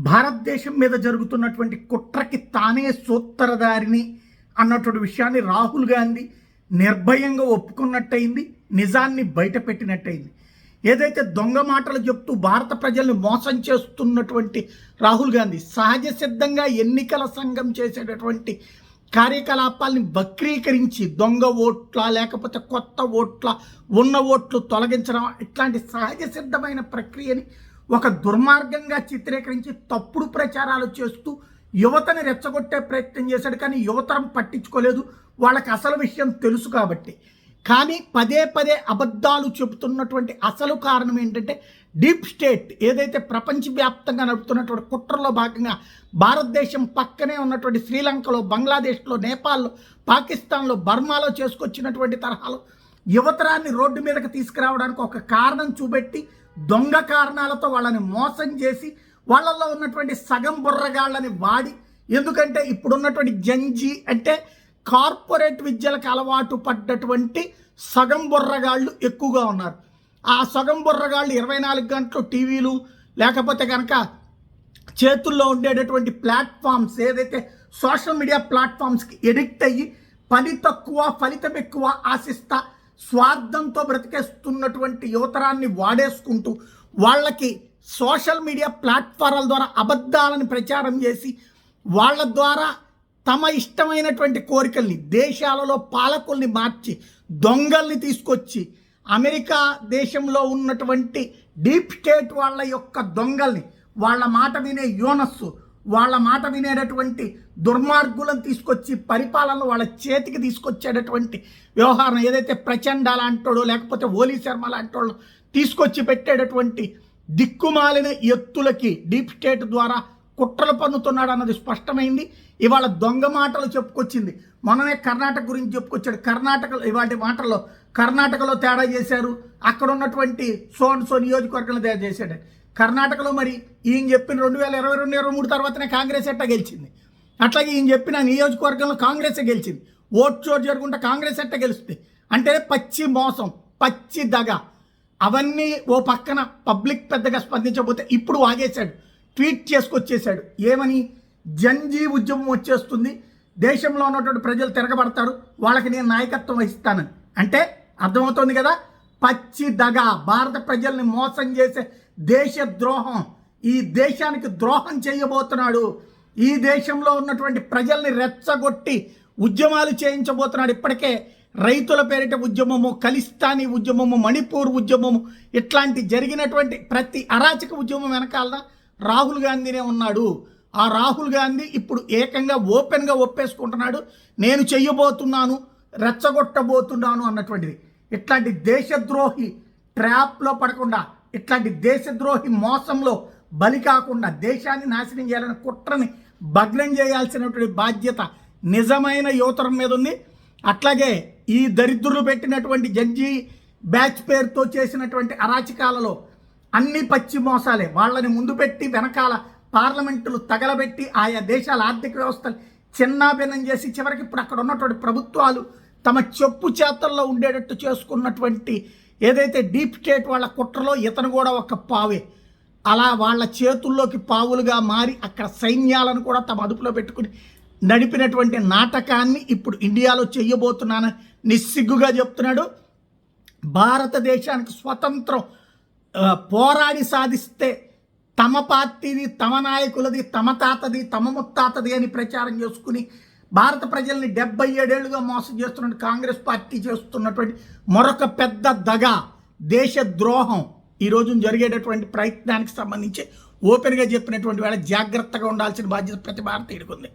భారతదేశం మీద జరుగుతున్నటువంటి కుట్రకి తానే సూత్రధారిని అన్నటువంటి విషయాన్ని రాహుల్ గాంధీ నిర్భయంగా ఒప్పుకున్నట్టయింది, నిజాన్ని బయటపెట్టినట్టయింది. ఏదైతే దొంగ మాటలు చెప్తూ భారత ప్రజల్ని మోసం చేస్తున్నటువంటి రాహుల్ గాంధీ సహజ సిద్ధంగా ఎన్నికల సంఘం చేసేటటువంటి కార్యకలాపాలని వక్రీకరించి దొంగ ఓట్ల లేకపోతే కొత్త ఓట్ల ఉన్న ఓట్లు తొలగించడం ఇట్లాంటి సహజ సిద్ధమైన ప్రక్రియని ఒక దుర్మార్గంగా చిత్రీకరించి తప్పుడు ప్రచారాలు చేస్తూ యువతని రెచ్చగొట్టే ప్రయత్నం చేశాడు. కానీ యువతరం పట్టించుకోలేదు, వాళ్ళకి అసలు విషయం తెలుసు కాబట్టి. కానీ పదే పదే అబద్ధాలు చెబుతున్నటువంటి అసలు కారణం ఏంటంటే డీప్ స్టేట్ ఏదైతే ప్రపంచవ్యాప్తంగా నడుపుతున్నటువంటి కుట్రలో భాగంగా భారతదేశం పక్కనే ఉన్నటువంటి శ్రీలంకలో, బంగ్లాదేశ్లో, నేపాల్లో, పాకిస్తాన్లో, బర్మాలో చేసుకొచ్చినటువంటి తరహాలో యువతరాన్ని రోడ్డు మీదకి తీసుకురావడానికి ఒక కారణం చూపెట్టి దొంగ కారణాలతో వాళ్ళని మోసం చేసి వాళ్ళల్లో ఉన్నటువంటి సగం బుర్రగాళ్ళని వాడి, ఎందుకంటే ఇప్పుడున్నటువంటి జంజీ అంటే కార్పొరేట్ విద్యలకు అలవాటు పడ్డటువంటి సగం బుర్రగాళ్ళు ఎక్కువగా ఉన్నారు. ఆ సగం బుర్రగాళ్ళు 24 గంటలు టీవీలు లేకపోతే కనుక చేతుల్లో ఉండేటటువంటి ప్లాట్ఫామ్స్ ఏదైతే సోషల్ మీడియా ప్లాట్ఫామ్స్కి ఎడిక్ట్ అయ్యి పని తక్కువ ఫలితం ఎక్కువ ఆశిస్తా స్వార్థంతో బ్రతికేస్తున్నటువంటి యువతరాన్ని వాడేసుకుంటూ వాళ్ళకి సోషల్ మీడియా ప్లాట్ఫారాల ద్వారా అబద్ధాలను ప్రచారం చేసి వాళ్ళ ద్వారా తమ ఇష్టమైనటువంటి కోరికల్ని దేశాలలో పాలకుల్ని మార్చి దొంగల్ని తీసుకొచ్చి అమెరికా దేశంలో ఉన్నటువంటి డీప్ స్టేట్ వాళ్ళ యొక్క దొంగల్ని, వాళ్ళ మాట వినే యోనస్సు, వాళ్ళ మాట వినేటటువంటి దుర్మార్గులను తీసుకొచ్చి పరిపాలనలో వాళ్ళ చేతికి తీసుకొచ్చేటటువంటి వ్యవహారం ఏదైతే ప్రచండ లాంటోడో లేకపోతే ఓలీ శర్మ లాంటోళ్ళు తీసుకొచ్చి పెట్టేటటువంటి దిక్కుమాలిన ఎత్తులకి డీప్ స్టేట్ ద్వారా కుట్రలు పన్నుతున్నాడు అన్నది స్పష్టమైంది. ఇవాళ దొంగ మాటలు చెప్పుకొచ్చింది. మొన్ననే కర్ణాటక గురించి చెప్పుకొచ్చాడు. కర్ణాటకలో ఇవాటి మాటల్లో కర్ణాటకలో తేడా చేశారు, అక్కడ ఉన్నటువంటి సో నియోజకవర్గంలో తేడా చేశాడు. కర్ణాటకలో మరి ఈయన చెప్పిన 2022-23 తర్వాతనే కాంగ్రెస్ ఎట్టా గెలిచింది. అట్లాగే ఈయన చెప్పిన నియోజకవర్గంలో కాంగ్రెసే గెలిచింది. ఓట్ చోటు జరుగుంటే కాంగ్రెస్ ఎట్టా గెలుస్తుంది అంటే పచ్చి మోసం, పచ్చి దగ. అవన్నీ ఓ పక్కన పబ్లిక్ పెద్దగా స్పందించకపోతే ఇప్పుడు వాగేశాడు, ట్వీట్ చేసుకొచ్చేసాడు. ఏమని? జంజీ ఉద్యమం వచ్చేస్తుంది, దేశంలో ఉన్నటువంటి ప్రజలు తిరగబడతారు, వాళ్ళకి నేను నాయకత్వం వహిస్తానని. అంటే అర్థమవుతుంది కదా, పచ్చి దగ, భారత ప్రజల్ని మోసం చేసే దేశ ద్రోహం, ఈ దేశానికి ద్రోహం చేయబోతున్నాడు. ఈ దేశంలో ఉన్నటువంటి ప్రజల్ని రెచ్చగొట్టి ఉద్యమాలు చేయించబోతున్నాడు. ఇప్పటికే రైతుల పేరిట ఉద్యమము, ఖలిస్తానీ ఉద్యమము, మణిపూర్ ఉద్యమము, ఇట్లాంటి జరిగినటువంటి ప్రతి అరాచక ఉద్యమం వెనకాల రాహుల్ గాంధీనే ఉన్నాడు. ఆ రాహుల్ గాంధీ ఇప్పుడు ఏకంగా ఓపెన్గా ఒప్పేసుకుంటున్నాడు, నేను చెయ్యబోతున్నాను, రెచ్చగొట్టబోతున్నాను అన్నటువంటిది. ఇట్లాంటి దేశద్రోహి ట్రాప్లో పడకుండా, ఇట్లాంటి దేశద్రోహి మోసంలో బలి కాకుండా దేశాన్ని నాశనం చేయాలని కుట్రని భగ్నం చేయాల్సినటువంటి బాధ్యత నిజమైన యువతరం మీద ఉంది. అట్లాగే ఈ దరిద్రులు పెట్టినటువంటి జంజీ బ్యాచ్ పేరుతో చేసినటువంటి అరాచకాలలో అన్ని పచ్చి మోసాలే. వాళ్ళని ముందు పెట్టి వెనకాల పార్లమెంటులు తగలబెట్టి ఆయా దేశాల ఆర్థిక వ్యవస్థలు చిన్నాభిన్నం చేసి చివరికి ఇప్పుడు అక్కడ ఉన్నటువంటి ప్రభుత్వాలు తమ చెప్పు చేతల్లో ఉండేటట్టు చేసుకున్నటువంటి ఏదైతే డీప్ స్టేట్ వాళ్ళ కుట్రలో ఇతను కూడా ఒక పావే. అలా వాళ్ళ చేతుల్లోకి పావులుగా మారి అక్కడ సైన్యాలను కూడా తమ అదుపులో పెట్టుకుని నడిపినటువంటి నాటకాన్ని ఇప్పుడు ఇండియాలో చెయ్యబోతున్నానని నిస్సిగ్గుగా చెప్తున్నాడు. భారతదేశానికి స్వతంత్రం పోరాడి సాధిస్తే తమ పార్టీది, తమ నాయకులది, తమ తాతది, తమ ముత్తాతది అని ప్రచారం చేసుకుని భారత ప్రజల్ని 77 ఏళ్లుగా మోసం చేస్తున్న కాంగ్రెస్ పార్టీ చేస్తున్నటువంటి మరొక పెద్ద దగ, దేశ ద్రోహం ఈ రోజు జరిగేటటువంటి ప్రయత్నానికి సంబంధించి ఓపెన్గా చెప్పినటువంటి వేళ జాగ్రత్తగా ఉండాల్సిన బాధ్యత ప్రతి భారతీయుడికి ఉంది.